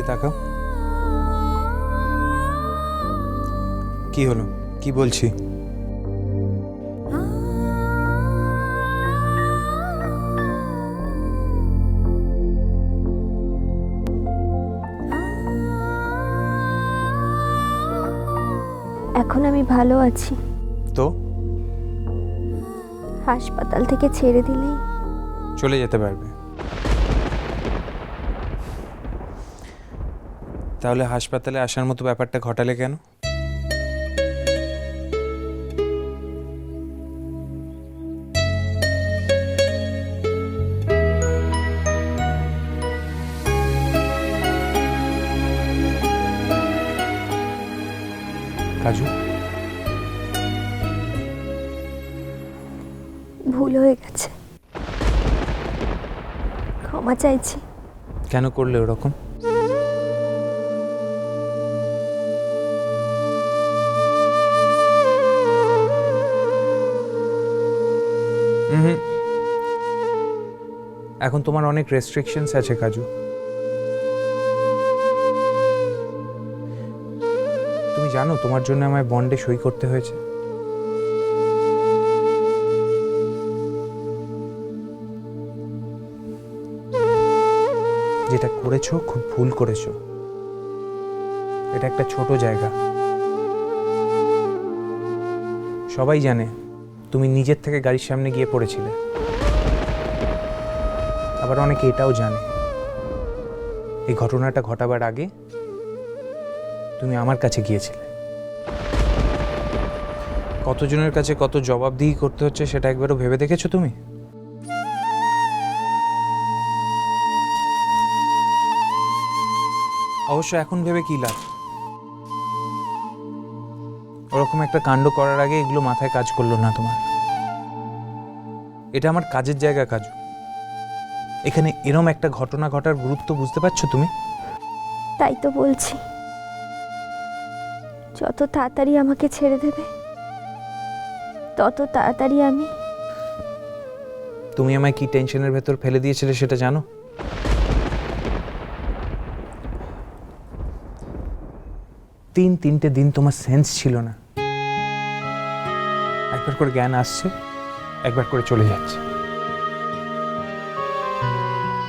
তাকাও। কি হলো, কি বলছি? এখন আমি ভালো আছি। তো হাসপাতাল থেকে ছেড়ে দিলেই চলে যেতে পারবে। তাহলে হাসপাতালে আসার মতো ব্যাপারটা ঘটালে কেন? কাজু, ভুল হয়ে গেছে, ক্ষমা চাইছি। কেন করলে ওরকম? এখন তোমার অনেক রেস্ট্রিকশনস আছে কাজু। তুমি জানো তোমার জন্য আমায় বন্ডে সই করতে হয়েছে। যেটা করেছো খুব ভুল করেছো। এটা একটা ছোট জায়গা। সবাই জানে তুমি নিজের থেকে গাড়ির সামনে গিয়ে পড়েছিলে। আবার অনেকে এটাও জানে এই ঘটনাটা ঘটাবার আগে তুমি আমার কাছে গিয়েছিলে। কতজনের কাছে কত জবাবদিহি করতে হচ্ছে সেটা একবারও ভেবে দেখেছো তুমি? অবশ্য এখন ভেবে কি লাভ? ওরকম একটা কাণ্ড করার আগে এগুলো মাথায় কাজ করলো না তোমার। এটা আমার কাজের জায়গা কাজু। এখানে এরম একটা ঘটনা ঘটার গুরুত্ব বুঝতে পারছো তুমি? তাই তো বলছি, যত তাড়াতাড়ি আমাকে ছেড়ে দেবে তত তাড়াতাড়ি আমি। তুমি আমায় কি টেনশনের ভেতর ফেলে দিয়েছিলে সেটা জানো? তিনটে দিন তোমার সেন্স ছিল না। একবার করে জ্ঞান আসছে, একবার করে চলে যাচ্ছে।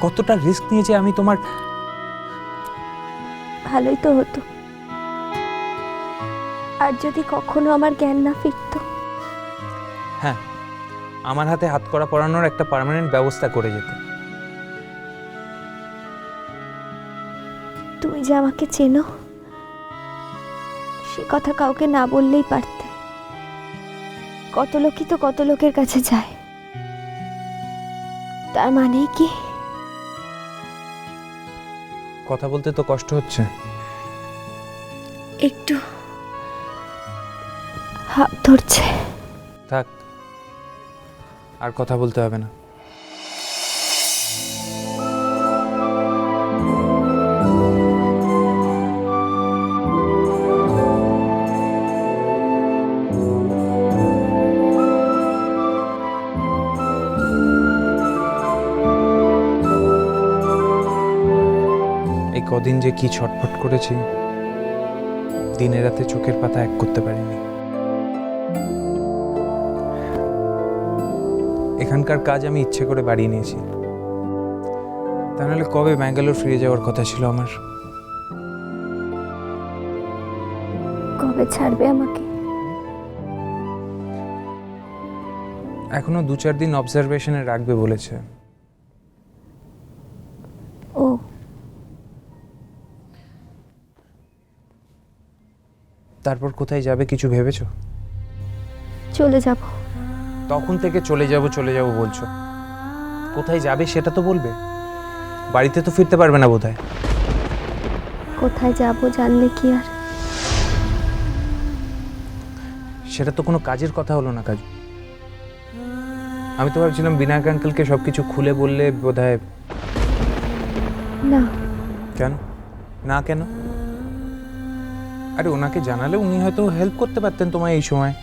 কতটা রিস্ক নিয়েছে আমি তোমার। ভালোই তো হতো আর যদি কখনো আমার জ্ঞান না ফিরত। হ্যাঁ, আমার হাতে হাত করা পরানোর একটা পার্মানেন্ট ব্যবস্থা করে যেতে। তুমি যে আমাকে চেনো সে কথা কাউকে না বললেই পারতে। কত লোকই তো কত লোকের কাছে যায়, তার মানে কি? কথা বলতে তো কষ্ট হচ্ছে। একটু হাত ধরছে। থাক, আর কথা বলতে হবে না। এই কদিন যে কি ছটফট করেছি, দিনে রাতে চোখের পাতা এক করতে পারিনি। এখানকার কাজ আমি ইচ্ছে করে বাড়িয়ে নিয়েছি, তা নাহলে কবে ব্যাঙ্গালোর ফিরে যাওয়ার কথা ছিল আমার। কবে ছাড়বে আমাকে? এখনো 2-4 দিন অবজারভেশনে রাখবে বলেছে। ও, তারপর কোথায় যাবে কিছু ভেবেছো? চলে যাব। তখন থেকে চলে যাব বলছো। কোথায় যাবে সেটা তো বলবে। বাড়িতে তো ফিরতে পারবে না বোধহয়। কোথায় যাব জানলে কি আর? সেটা তো কোনো কাজের কথা হলো না কাজু। আমি তো ভাবছিলাম বিনায়ক আঙ্কেলকে সবকিছু খুলে বললে বোধহয়। না। কেন না? কেন? আরে ওনাকে জানালে উনি হয়তো হেল্প করতে পারতেন তোমায় এই সময়।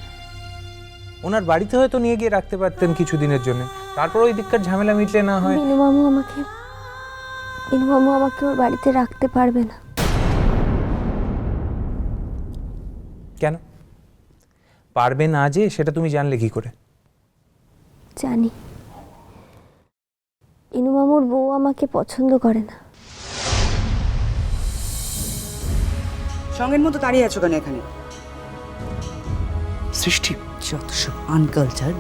ওনার বাড়িতে হয়তো নিয়ে গিয়ে রাখতে পারতেন কিছুদিনের জন্য। তারপর ওই দিককার ঝামেলা মিটলে না হয়। বিনু মামু আমাকে ওর বাড়িতে রাখতে পারবে না। কেন পারবে না যে সেটা তুমি জানলে কি করে? জানি ইনু মামুর বউ আমাকে পছন্দ করে না। সঙ্গের মতো দাঁড়িয়ে আছো কেন এখানে? সৃষ্টি, যত সব আনকালচার,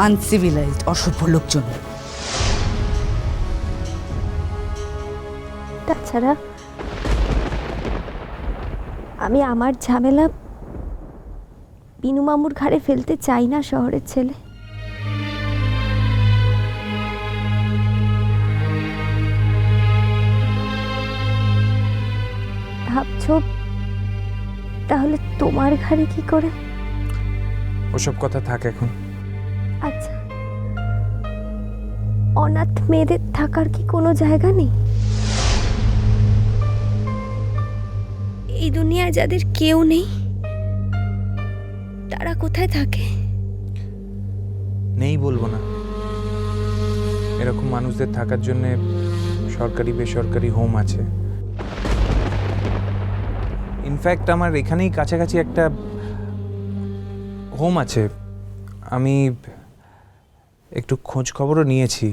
আনসিভিলাইজড, অসভ্য লোকজন। তাছাড়া আমি আমার ঝামেলা বিনু মামুর ঘাড়ে ফেলতে চাই না শহরের ছেলে। ভাবছো তাহলে তোমার ঘাড়ে কি করে? ওসব কথা থাক এখন। আচ্ছা, অনাথ মেয়েদের থাকার কি কোনো জায়গা নেই? এই দুনিয়ায় যাদের কেউ নেই তারা কোথায় থাকে? নেই বলবো না, এরকম মানুষদের থাকার জন্য সরকারি বেসরকারি হোম আছে। ইনফ্যাক্ট আমার এখানেই কাছাকাছি একটা হোম আছে, আমি একটু খোঁজ খবরও নিয়েছি।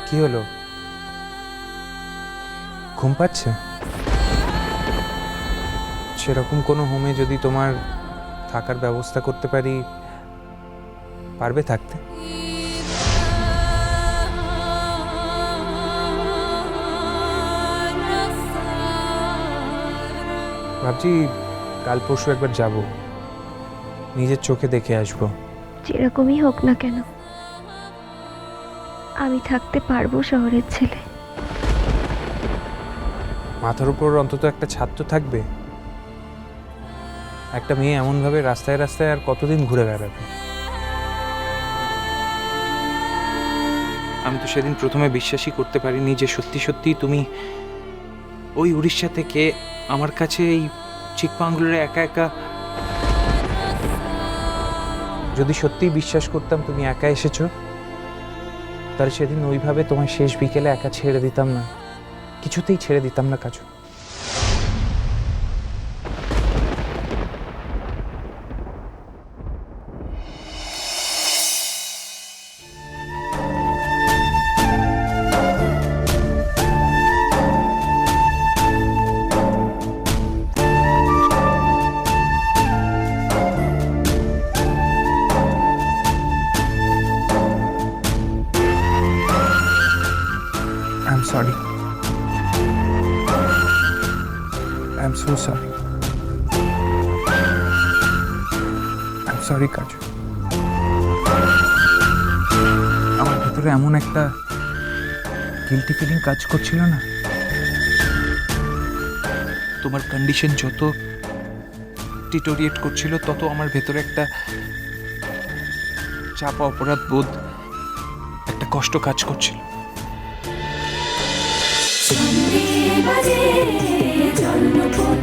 কি হলো, ঘুম পাচ্ছে? সেরকম কোনো হোমে যদি তোমার থাকার ব্যবস্থা করতে পারি, পারবে থাকতে? ভাবছি কাল পরশু একবার যাব, নিজের চোখে দেখে আসবো। যেরকমই হোক না কেন আমি থাকতে পারবো শহরের ছেলে। মাথার উপর অন্তত একটা ছাদ তো থাকবে। একটা মেয়ে এমনভাবে রাস্তায় রাস্তায় আর কতদিন ঘুরে বেড়াবে? আমি তো সেদিন প্রথমে বিশ্বাসই করতে পারিনি যে সত্যি সত্যি তুমি ওই উড়িষ্যা থেকে আমার কাছে এই চিকমাঙ্গলুরে একা একা। যদি সত্যিই বিশ্বাস করতাম তুমি একা এসেছো, তাহলে সেদিন ওইভাবে তোমার শেষ বিকেলে একা ছেড়ে দিতাম না, কিছুতেই ছেড়ে দিতাম না কাজু। I'm sorry. I'm so sorry. I'm sorry, কাজু। আমার ভিতরে এমন একটা গিল্টি ফিলিং কাজ করছিল না। তোমার কন্ডিশন যত ডিটোরিয়েট করছিল, তত আমার ভেতরে একটা চাপা অপরাধ বোধ, একটা কষ্ট কাজ করছিল। বাজে জন্মপথ